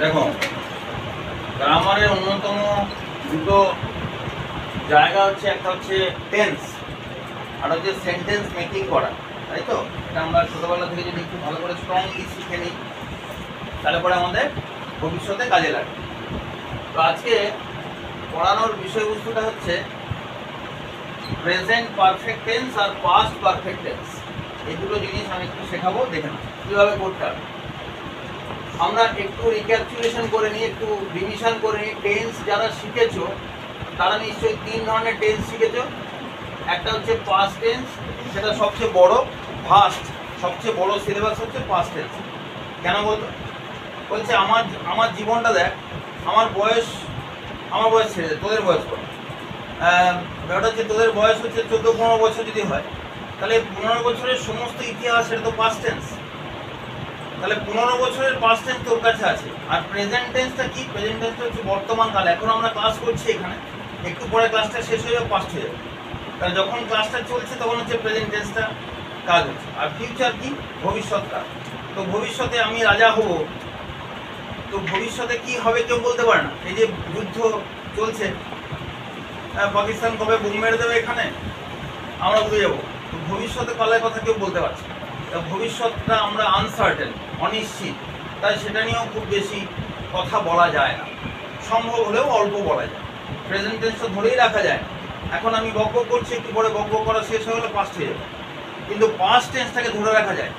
দেখো, গ্রামারের অন্যতম দুটো জায়গা হচ্ছে, একটা হচ্ছে টেন্স আর হচ্ছে সেন্টেন্স মেকিং করা, তাই তো? এটা আমরা ছোটোবেলা থেকে যদি একটু ভালো করে স্ট্রংলি শিখে নিই তাহলে পরে আমাদের ভবিষ্যতে কাজে লাগে। তো আজকে পড়ানোর বিষয়বস্তুটা হচ্ছে প্রেজেন্ট পারফেক্ট টেন্স আর পাস্ট পারফেক্ট টেন্স। এই দুটো জিনিস আমি একটু শেখাবো, দেখে না কীভাবে করতে হবে। আমরা একটু রিক্যাপচুলেশন করে নিই, একটু রিভিশন করে নিই। টেন্স যারা শিখেছো তারা নিশ্চয়ই তিন ধরনের টেন্স শিখেছো। একটা হচ্ছে পাস্ট টেন্স, সেটা সবচেয়ে বড়, ফার্স্ট সবচেয়ে বড় সিলেবাস হচ্ছে পাস্ট টেন্স। কেন বলতো? বলছে আমার জীবনটা দেখ, আমার বয়স ছেড়ে তোদের বয়স কত? ব্যাপারটা হচ্ছে তোদের বয়স হচ্ছে 14-15 বছর যদি হয়, তাহলে 15 বছরের সমস্ত ইতিহাস সেটা তো পাস্ট টেন্স। তাহলে 15 বছরের পাস্ট টেন্স তোর কাছে আছে। আর প্রেজেন্ট টেন্সটা কি? প্রেজেন্ট টেন্সটা হচ্ছে বর্তমান কাল। এখন আমরা ক্লাস করছি এখানে, একটু পরে ক্লাসটা শেষ হয়ে যাবে, পাস্ট হয়ে যাবে। তাহলে যখন ক্লাসটা চলছে তখন হচ্ছে প্রেজেন্ট টেন্সটা কাজ হচ্ছে। আর ফিউচার কি? ভবিষ্যৎকাল। তো ভবিষ্যতে আমি রাজা হব, তো ভবিষ্যতে কি হবে কেউ বলতে পারে না। এই যে যুদ্ধ চলছে, পাকিস্তান কবে বোম মেরে দেবে এখানে আমরা বুঝে যাবো। তো ভবিষ্যতে কালের কথা কেউ বলতে পারছে না। ভবিষ্যৎটা আমরা আনসার্টেন, অনিশ্চিত, তাই সেটা নিয়েও খুব বেশি কথা বলা যায় না, সম্ভব হলেও অল্প বলা যায়। প্রেজেন্ট টেন্সটা ধরেই রাখা যায় না। এখন আমি বকবক করছি, একটু পরে বকবক করা শেষ হয়ে গেলে পাস্ট হয়ে যাবে, কিন্তু পাস্ট টেন্সটাকে ধরে রাখা যায়।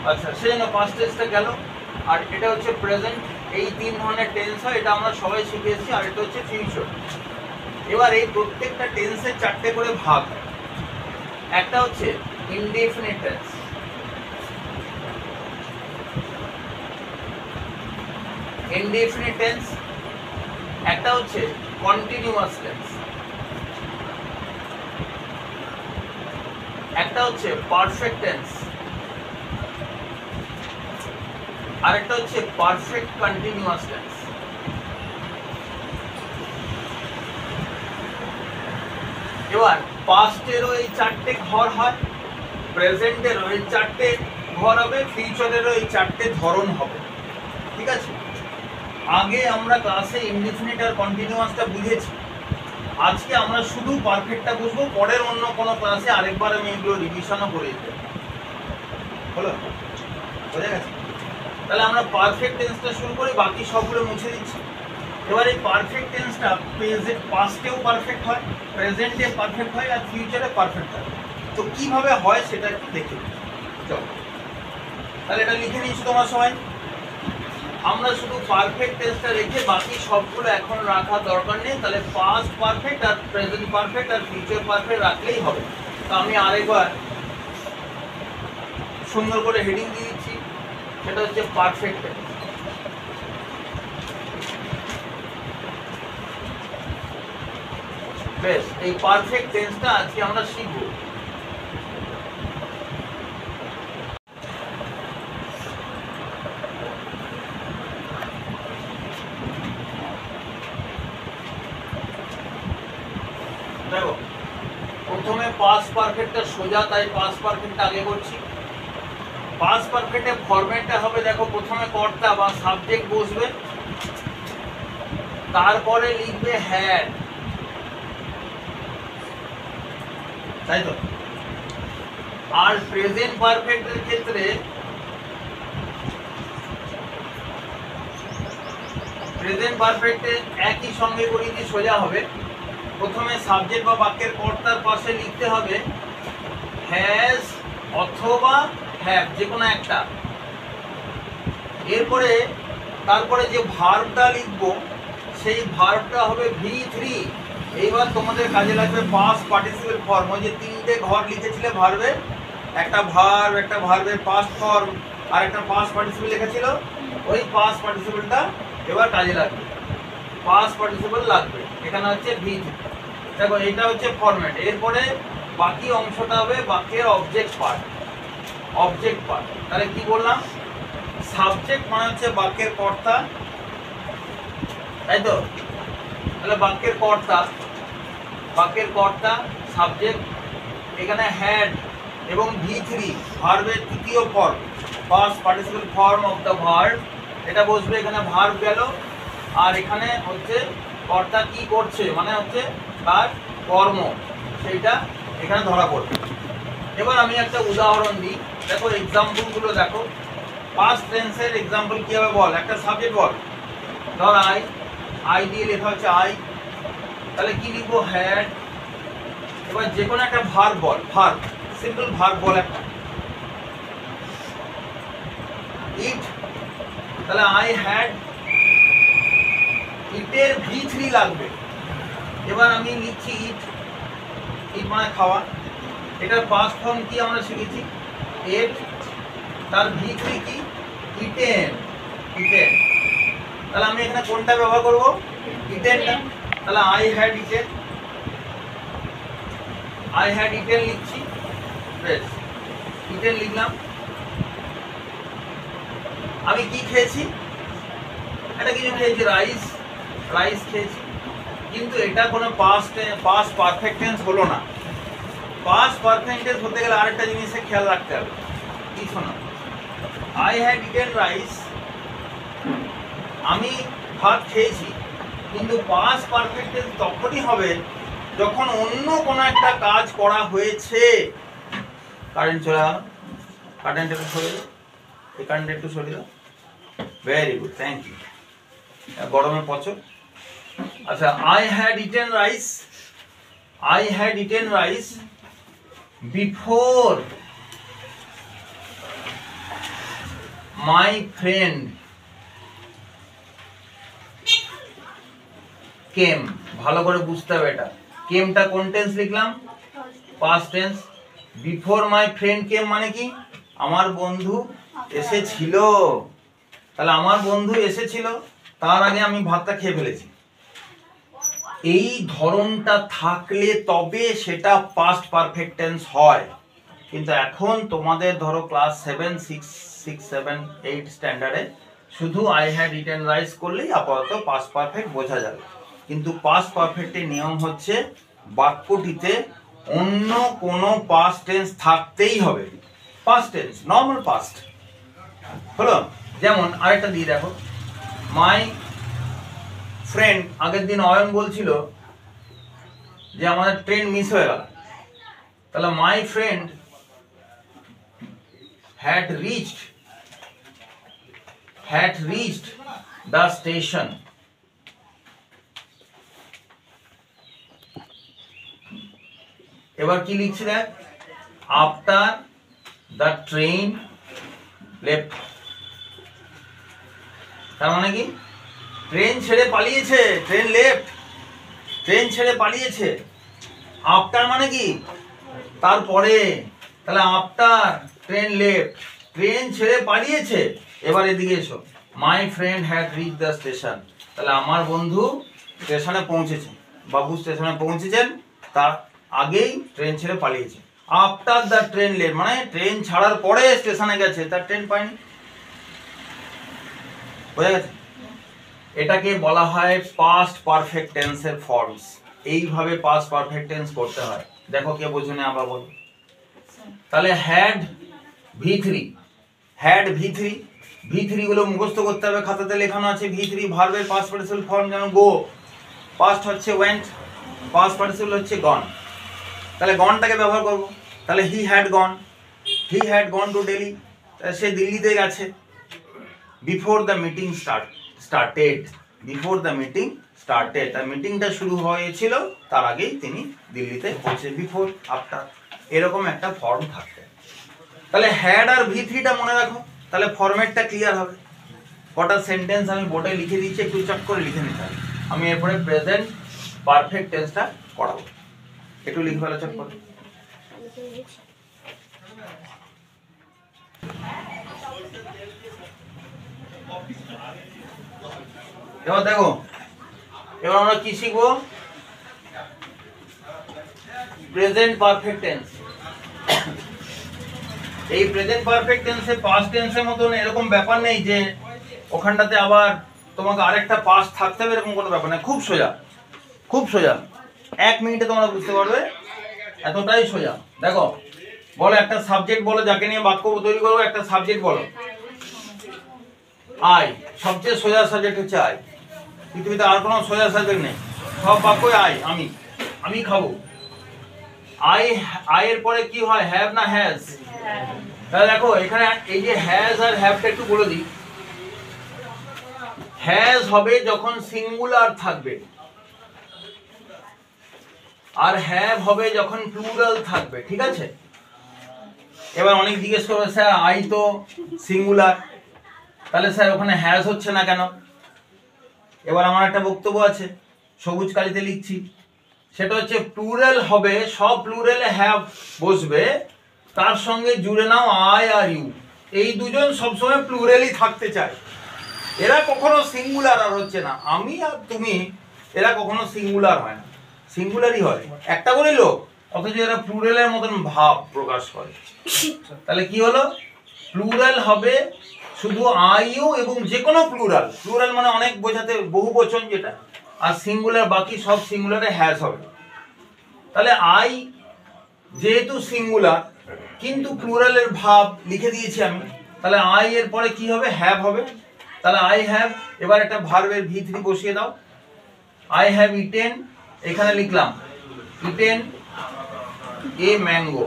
আচ্ছা, সেই জন্য পাস্ট টেন্সটা গেল। আর এটা হচ্ছে প্রেজেন্ট। এই তিন ধরনের টেন্স হয়, এটা আমরা সবাই শিখে এসেছি। আর এটা হচ্ছে ফিউচার। এবার এই প্রত্যেকটা টেন্সের চারটে করে ভাগ। একটা হচ্ছে ইনডেফিনিট টেন্স, ইনডেফিনিট টেন্স। একটা হচ্ছে কন্টিনিউয়াস টেন্স। একটা হচ্ছে পারফেক্ট টেন্স। আর একটা হচ্ছে পারফেক্ট কন্টিনিউয়াস টেন্স। এবার পাস্টেরও এই চারটে ঘর হয়, প্রেজেন্টেরও এই চারটে ঘর হবে, ফিউচারেরও এই চারটে ধরন হবে। ঠিক আছে? আগে আমরা ক্লাসে ইনডিফিনিট আর কন্টিনিউয়াসটা বুঝেছি। আজকে আমরা শুধু পারফেক্টটা বুঝবো। পরের অন্য কোনো ক্লাসে আরেকবার আমি এগুলো রিভিশনও করে দিতে হলো। বোঝা গেছে? তাহলে আমরা পারফেক্ট টেন্সটা শুরু করি, বাকি সবগুলো মুছে দিচ্ছি। এবার এই পারফেক্ট টেন্সটা পাস্টেও পারফেক্ট হয়, প্রেজেন্টে পারফেক্ট হয়, আর ফিউচারে পারফেক্ট হয়। তো কিভাবে হয় সেটা একটু দেখে চলো। তাহলে এটা লিখে নিচ্ছি তোমরা সবাই। আমরা শুধু পারফেক্ট টেন্সটা রেখে বাকি সবগুলো এখন রাখার দরকার নেই। তাহলে পাস্ট পারফেক্ট আর প্রেজেন্ট পারফেক্ট আর ফিউচার পারফেক্ট রাখলেই হবে। তো আমি আরেকবার সুন্দর করে হেডিং দিয়ে দিচ্ছি, সেটা হচ্ছে পারফেক্ট টেন্স। বেশ, এই পারফেক্ট টেন্সটা আজকে আমরা শিখব। দেখো, প্রথমে পাস্ট পারফেক্টটা সোজা, তাই পাস্ট পারফেক্টটা আগে করছি। পাস্ট পারফেক্টের ফরম্যাটটা হবে, দেখো, প্রথমে কর্তা বা সাবজেক্ট বসবে, তারপরে লিখবে হ্যাড, তাই তো? আর প্রেজেন্ট পারফেক্টের ক্ষেত্রে প্রেজেন্ট পারফেক্টে একই সঙ্গে করিয়ে দিয়ে সোজা হবে। প্রথমে সাবজেক্ট বা বাক্যের কর্তার পাশে লিখতে হবে হ্যাজ অথবা হ্যাভ, যে কোনো একটা। এরপরে তারপরে যে ভার্বটা লিখবো সেই ভার্বটা হবে V3। এইবার তোমাদের কাজে লাগবে পাস্ট পার্টিসিপেল ফর্ম। ওই যে তিনটে ঘর লিখেছিলে ভার্বের, একটা ভার্ব, একটা ভার্বের পাস্ট ফর্ম, আর একটা পাস্ট পার্টিসিপেল লেখা ছিল, ওই পাস্ট পার্টিসিপেলটা এবার কাজে লাগবে। পাস্ট পার্টিসিপেল লাগবে, এখানে হচ্ছে V3। দেখো, এটা হচ্ছে ফরম্যাট। এরপরে বাকি অংশটা হবে বাক্যের অবজেক্ট পার্ট। অবজেক্ট পার্ট, তাহলে কি বললাম? সাবজেক্ট মানে হচ্ছে বাক্যের কর্তা, তাই তো? তাহলে বাক্যের কর্তা সাবজেক্ট, এখানে হ্যাড এবং V3 ভার্বের তৃতীয় form, first participle form of the verb. এটা বসবে এখানে, ভার্ব গেল, আর এখানে হচ্ছে কর্তা কি করছে মানে হচ্ছে তার কর্ম, সেইটা এখানে ধরা পড়বে। এবার আমি একটা উদাহরণ দিই, দেখো এক্সাম্পলগুলো দেখো। পাস্ট টেন্সের এক্সাম্পল কি হবে বল, একটা সাবজেক্ট বল। ধর আই দিয়ে লেখা হচ্ছে আই, তাহলে কি লিখবো, হ্যাড। এবার যে কোনো একটা ভার্ব বল, ভার্ব, সিম্পল ভার্ব বল একটা, ইট, তাহলে আই হ্যাড, ইটের V3 লাগবে। এবার আমি লিখছি ইট, ইট মানে খাওয়া, এটার পাস্ট ফর্ম কি আমরা শিখেছি, এট, তার V3 কি, ইটেন, ইটেন। তাহলে আমি এখানে কোনটা ব্যবহার করব, ইটেনটা। তাহলে I had eaten, I had eaten লিখছি, বেশ, ইটেন লিখলাম। আমি কি খেয়েছি, এটা কিছু খেয়েছি, রাইস, রাইস খেয়েছি, কিন্তু এটা কোনো পাস্ট পারফেক্ট টেন্স হলো না। পাস্ট পারফেক্ট টেন্স হতে গেলে আরেকটা জিনিসে খেয়াল রাখতে হবে, কি শোনো, আই হ্যাড ইটেন রাইস, আমি ভাত খেয়েছি, কিন্তু পাস্ট পারফেক্ট টেন্স তখনই হবে যখন অন্য কোনো একটা কাজ করা হয়েছে। কারেন্ট চলে গেল, কারেন্ট একটু সরে দাও, এই কারেন্ট একটু সরে দাও, ভেরি গুড, থ্যাংক ইউ। গরমে পচো। আচ্ছা, I had eaten rice, I had eaten rice before my friend came. ভালো করে বুঝতে হবে এটা, কেমটা কোন টেন্স লিখলাম, past tense. Before my friend came মানে কি, আমার বন্ধু এসেছিল। তাহলে আমার বন্ধু এসেছিল, তার আগে আমি ভাতটা খেয়ে ফেলেছি। এই ধরনটা থাকলে তবে সেটা পাস্ট পারফেক্ট টেন্স হয়। কিন্তু এখন তোমাদের ধরো ক্লাস 7, 6, 7, 8 স্ট্যান্ডার্ডে শুধু আই হ্যাড ইটেন রাইস করলেই আপাতত পাস্ট পারফেক্ট বোঝা যাবে। কিন্তু পাস্ট পারফেক্টের নিয়ম হচ্ছে বাক্যটিতে অন্য কোনো পাস্ট টেন্স থাকতেই হবে। পাস্ট টেন্স, নর্মাল পাস্ট হলো। যেমন আরেকটা দিয়ে দেখো, মাই ফ্রেন্ড, আগের দিন অয়ন বলছিল যে আমাদের ট্রেন মিস হয়ে গেল, তাহলে my friend had reached the station. এবার কি লিখছি দেখ, after the train left। তার মানে কি, ট্রেন ছেড়ে পালিয়েছে, ট্রেন লেফট, ট্রেন ছেড়ে পালিয়েছে। আফটার মানে কি, তারপরে, তাহলে আফটার ট্রেন লেফট, ট্রেন ছেড়ে পালিয়েছে। এবার এদিকে এসো, my friend had reach the station, তাহলে আমার বন্ধু স্টেশনে পৌঁছেছে, বাবু স্টেশনে পৌঁছেছেন, তার আগেই ট্রেন ছেড়ে পালিয়েছে। আফটার দ্য ট্রেন লেফট মানে ট্রেন ছাড়ার পরে স্টেশনে গেছে, তার ট্রেন পায়নি। বোঝা গেছে? এটাকে বলা হয় পাস্ট পারফেক্ট টেন্সের ফর্মস। এইভাবে পাস্ট পারফেক্ট টেন্স করতে হয়। দেখো কে বোঝেনি আবার বলো। তাহলে had V3, had V3, V3 গুলো মুখস্থ করতে হবে, খাতাতে লেখানো আছে। V3 ভার্বের পাস্ট পার্টিসিপল ফর্ম, যেমন গো, পাস্ট হচ্ছে ওয়েন্ট, পাস্ট পার্টিসিপল হচ্ছে গন। তাহলে গনটাকে ব্যবহার করব। তাহলে he had gone to Delhi, সে দিল্লিতে গেছে। Before the meeting started, before the meeting started, তার মিটিংটা শুরু হয়েছিল, তার আগেই তিনি দিল্লিতে পৌঁছে। বিফোর, আফটার, এরকম একটা ফর্ম থাকবে। তাহলে হ্যাড আর V3টা মনে রাখো, তাহলে ফরম্যাটটা ক্লিয়ার হবে। কটা সেন্টেন্স আমি বোর্ডে লিখে দিচ্ছি, একটু চট করে লিখে নিতে হবে। আমি এরপরে প্রেজেন্ট পারফেক্ট টেন্সটা করাবো, একটু লিখে ফেলো চট করে। এবার দেখো, এবার আমরা কি শিখবো, প্রেজেন্ট পারফেক্ট টেন্স। এই প্রেজেন্ট পারফেক্ট টেন্সে পাস্ট টেন্সের মতন এরকম ব্যাপার নেই যে ওখানটাতে আবার তোমাকে আরেকটা পাস্ট থাকতে হবে, এরকম কোনো ব্যাপার নেই। খুব সোজা, খুব সোজা, 1 মিনিটে তোমরা বুঝতে পারবে, এতটাই সোজা। দেখো, বলো একটা সাবজেক্ট বলো, যাকে নিয়ে বাক্য তৈরি করবো, একটা সাবজেক্ট বলো। আই, সবচেয়ে সোজা সাবজেক্ট হচ্ছে আই। পৃথিবীতে আর কোনো সোজা সাবজেক্ট নেই, সব বাক্যই আই, আমি খাবো। আইয়ের পরে কি হয়, হ্যাভ না হ্যাজ? তাহলে দেখো এখানে এই যে হ্যাজ আর হ্যাভটা একটু বলে দিই। হ্যাজ হবে যখন সিঙ্গুলার থাকবে, আর হ্যাভ হবে যখন প্লুরাল থাকবে, ঠিক আছে? এবার অনেক জিজ্ঞেস করবে, স্যার আই তো সিঙ্গুলার, তাহলে স্যার ওখানে হ্যাজ হচ্ছে না কেন? এবার আমার একটা বক্তব্য আছে, সবুজ কালিতে লিখছি, সেটা হচ্ছে প্লুরাল হবে, সব প্লুরালে হ্যাভ বসবে, তার সঙ্গে জুড়ে নাও আই আর ইউ, এই দুজন সবসময় প্লুরালই থাকতে চায়। এরা কখনো সিঙ্গুলার আর হচ্ছে না, আমি আর তুমি, এরা কখনো সিঙ্গুলার হয় না, সিঙ্গুলারই হয় একটা করে লোক, অথচ এরা প্লুরালের মতন ভাব প্রকাশ করে। তাহলে কি হলো, প্লুরাল হবে শুধু আই ইউ এবং যে কোনো প্লুরাল, প্লুরাল মানে অনেক বোঝাতে বহু বচন যেটা, আর সিঙ্গুলার বাকি সব সিঙ্গুলারে হ্যাজ হবে। তাহলে আই যেহেতু সিঙ্গুলার কিন্তু প্লুরালের ভাব লিখে দিয়েছি আমি, তাহলে আই এর পরে কি হবে, হ্যাভ হবে। তাহলে আই হ্যাভ, এবার একটা ভার্বের V3 বসিয়ে দাও। আই হ্যাভ ইটেন, এখানে লিখলাম ইটেন এ ম্যাঙ্গো,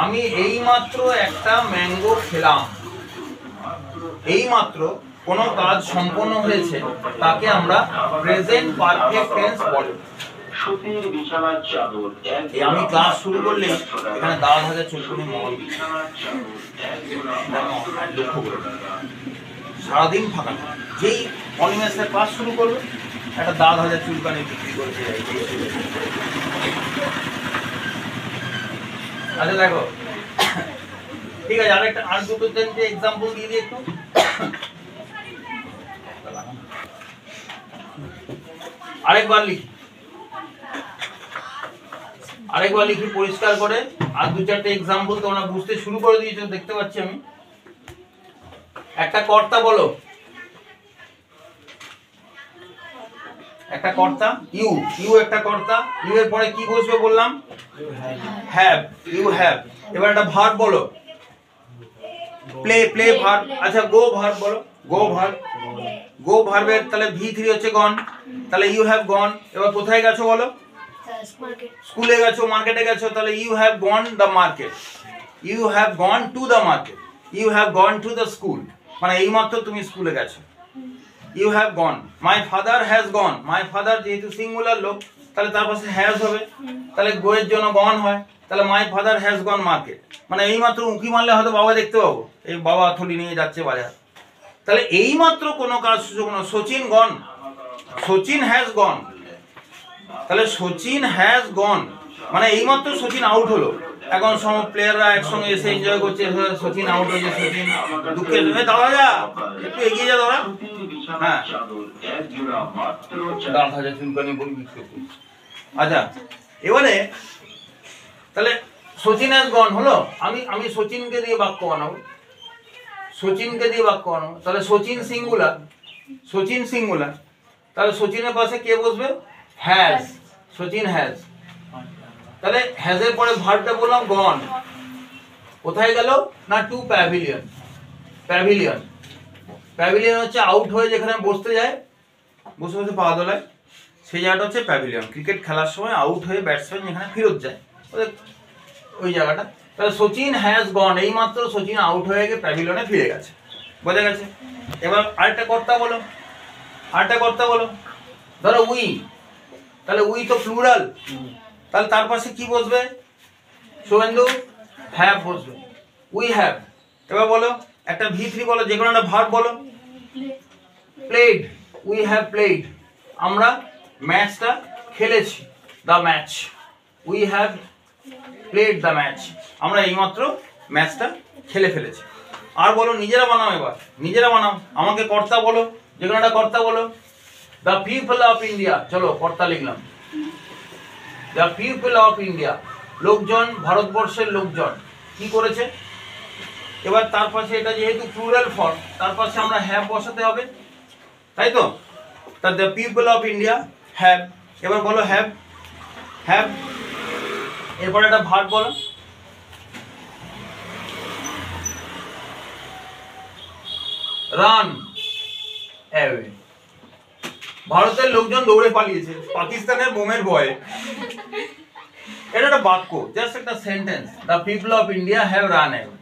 আমি এইমাত্র একটা ম্যাঙ্গো খেলাম। এইমাত্র কোনো কাজ সম্পন্ন হয়েছে তাকে আমরা প্রেজেন্ট পারফেক্ট টেন্স বলি। আমি ক্লাস শুরু করলে এখানে দাঁড় হাজার চুলকুনি মহল, লক্ষ্য করে সারাদিন ফাঁকা, যেই অনিমেষের ক্লাস শুরু করবে একটা দাঁড় হাজার চুলকানি বিক্রি করতে যাই। আচ্ছা দেখো, ঠিক আছে, আর দুটো তিনটে এক্সাম্পল দিয়ে দিই একটু। আরেকবার লিখি পরিষ্কার করে, আর দু চারটে এক্সাম্পল তোমরা বুঝতে শুরু করে দিয়েছো দেখতে পাচ্ছি আমি। একটা কর্তা বলো, একটা কর্তা, ইউ একটা কর্তা, ইউ এর পরে কি বসবে বললাম, হ্যাভ, ইউ হ্যাভ। এবার একটা ভার্ব বলো, প্লে ভার্ব। আচ্ছা গো ভার্ব বলো, গো ভার্বের তাহলে V3 হচ্ছে গন, তাহলে ইউ হ্যাভ গন। এবার কোথায় গেছো বলো, স্কুলে গেছো, মার্কেটে গেছো, তাহলে you have gone the market, you have gone to the market, you have gone to the school, মানে এইমাত্র তুমি স্কুলে গেছো। You have gone, my father has gone, my father যেহেতু সিঙ্গুলার লোক তাহলে তার পাশে হ্যাজ হবে, তাহলে গো এর জন্য গন হয়, তাহলে মাই ফাদার হ্যাজ গন মার্কেট, মানে এইমাত্র উঁকি মারলে হয়তো বাবা দেখতে পাবো, এই বাবা থলি নিয়ে যাচ্ছে বাজার। তাহলে এইমাত্র কোনো কাজ সুযোগ না, সচিন গন, সচিন হ্যাজ গন, তাহলে সচিন হ্যাজ গন মানে এইমাত্র সচিন আউট হলো, এখন সব প্লেয়াররা একসঙ্গে এসে এনজয় করছে, সচিন আউট হয়েছে, সচিন দুঃখের, দাঁড়া যা একটু এগিয়ে যা দাঁড়া, হ্যাঁ দাঁড় হাজার চুলকানি বলবি। আচ্ছা এবারে তাহলে সচিন হ্যাজ গন হলো, আমি সচিনকে দিয়ে বাক্য বানাবো, সচিনকে দিয়ে বাক্য বানাবো, তাহলে সচিন সিঙ্গুলার, তাহলে সচিনের পাশে কে বসবে, হ্যাজ, সচিন হ্যাজ। তাহলে হ্যাজের পরে ভার্বটা বললাম গন, কোথায় গেল না, টু প্যাভিলিয়ন। প্যাভিলিয়ন হচ্ছে আউট হয়ে যেখানে বসতে যায়, বসে বসে পা দোলায়, সেই জায়গাটা হচ্ছে প্যাভিলিয়ন। ক্রিকেট খেলার সময় আউট হয়ে ব্যাটসম্যান যেখানে ফেরত যায় ওই জায়গাটা। তাহলে সচিন হ্যাজ গন, এইমাত্র সচিন আউট হয়ে গিয়ে প্যাভিলিয়নে ফিরে গেছে, বোঝা গেছে। এবার আরেকটা কর্তা বলো, ধরো উই, তাহলে উই তো প্লুরাল, তাহলে তার পাশে কি বসবে, শুভেন্দু হ্যাভ বসবে, উই হ্যাভ। এবার বলো একটা V3 বলো, যে কোনো একটা ভার্ব বলো, প্লেড, উই হ্যাভ প্লেড, আমরা ম্যাচটা খেলেছি, the match, we have played the match, আমরা এইমাত্র ম্যাচটা খেলে ফেলেছি। আর বলো নিজেরা বানাও, এবার নিজেরা বানাও, আমাকে কর্তা বলো, যে কোনো একটা কর্তা বলো, দ্য পিপল অফ ইন্ডিয়া, চলো কর্তা লিখলাম, দ্য পিপল অফ ইন্ডিয়া, লোকজন, ভারতবর্ষের লোকজন কি করেছে। এবার তার পাশে এটা যেহেতু প্লুরাল ফর্ম, তার পাশে আমরা হ্যাভ বসাতে হবে, তাই তো। তা the people of India have, এবার বলো হ্যাভ, এরপর একটা ভার্ব বলো, রান, অ্যাওয়ে। ভারতের লোকজন দৌড়ে পালিয়েছে পাকিস্তানের বোমের ভয়ে। এটা একটা বাক্য, জাস্ট একটা sentence. The people of India have run away,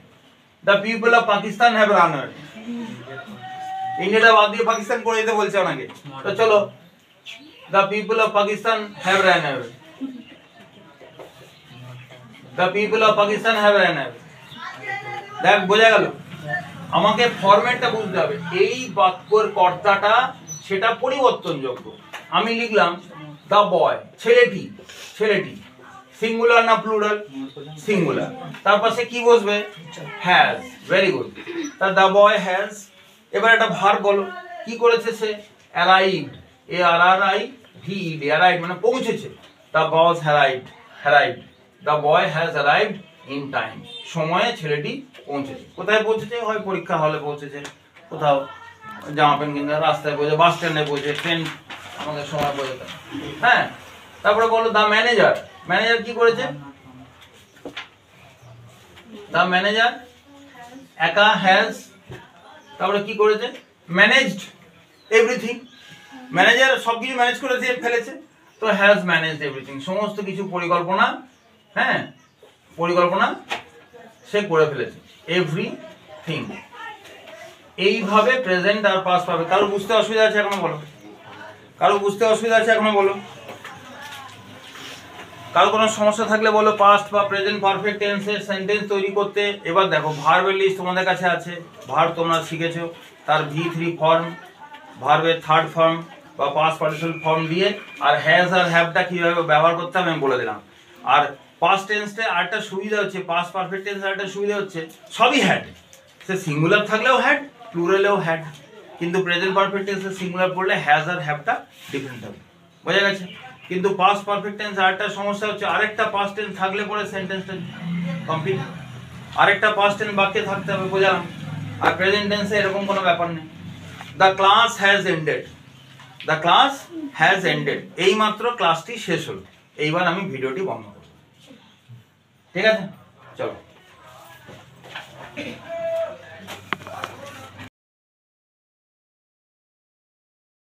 the people of Pakistan have run away. ইন্ডিয়াটা বাদ দিয়ে পাকিস্তান করে দিতে বলছে ওনাকে, তো চলো, the people of Pakistan have run away, the people of Pakistan have run away. দেখ বোঝা গেল? আমাকে ফরম্যাটটা বুঝতে হবে। এই বাক্যের কর্তাটা সেটা পরিবর্তনযোগ্য। আমি লিখলাম দ্য বয়, ছেলেটি, ছেলেটি সিঙ্গুলার না প্লুরাল? সিঙ্গুলার। তার পাশে কি বসবে? হ্যাজ। Very good. তা দ্য বয় হ্যাজ। এবার একটা ভার্ব বলো, কি করেছে সে? অ্যারাইভড, ARRIVED, অ্যারাইভড মানে পৌঁছেছে। The boy arrived, arrived. The boy has arrived in time, সময়ে ছেলেটি পৌঁছেছে। কোথায় পৌঁছেছে? হয় পরীক্ষা হলে পৌঁছেছে, কোথাও জামা প্যান্ট কিনতে, রাস্তায় পৌঁছে, বাস স্ট্যান্ডে পৌঁছে, ট্রেন আমাদের সময় পৌঁছে। হ্যাঁ, তারপরে বলো দ্য ম্যানেজার। ম্যানেজার কি করেছে? দ্য ম্যানেজার একা হ্যাজ, তারপরে কি করেছে? Managed everything. ম্যানেজার সবকিছু ম্যানেজ করে দিয়ে ফেলেছে, তো হ্যাজ ম্যানেজড এভরিথিং, সমস্ত কিছু পরিকল্পনা, হ্যাঁ পরিকল্পনা সে করে ফেলেছে। এভরিথিং। এইভাবে প্রেজেন্ট আর পাস্ট পাবে। কারো বুঝতে অসুবিধা আছে এখনো বলো? কারো বুঝতে অসুবিধা আছে এখনো বলো? কারো কোনো সমস্যা থাকলে বলো। পাস্ট বা প্রেজেন্ট পারফেক্ট টেন্সের সেন্টেন্স তৈরি করতে এবার দেখো ভার্বের লিস্ট তোমাদের কাছে আছে। ভার্ব তোমরা শিখেছো, তার V3 ফর্ম, ভার্বের থার্ড ফর্ম বা পাস্ট পার্টিসিপল ফর্ম দিয়ে, আর হ্যাজ আর হ্যাভটা কিভাবে ব্যবহার করতে হবে আমি বলে দিলাম। আর পাস্ট টেন্সে আরেকটা সুবিধা হচ্ছে, পাস্ট পারফেক্ট টেন্সে আরেকটা সুবিধা হচ্ছে সবই হ্যাড। সে সিঙ্গুলার থাকলেও হ্যাড, প্লুরালেও হ্যাড। কিন্তু প্রেজেন্ট পারফেক্ট টেন্সে সিঙ্গুলার পড়লে হ্যাজ আর হ্যাভটা ডিফারেন্ট হবে। বোঝা গেছে? কিন্তু পাস্ট পারফেক্ট টেন্স আরেকটা সমস্যা হচ্ছে, আরেকটা পাস্ট টেন্স থাকলে পরে সেন্টেন্সটা কমপ্লিট, আরেকটা পাস্ট টেন্স বাক্যে থাকতে হবে, বোঝালাম। আর প্রেজেন্ট টেন্সে এরকম কোনো ব্যাপার নেই। The class has ended, the class has ended, এই মাত্র ক্লাসটি শেষ হলো। এইবার আমি ভিডিওটি বন্ধ করব। ঠিক আছে, চলো।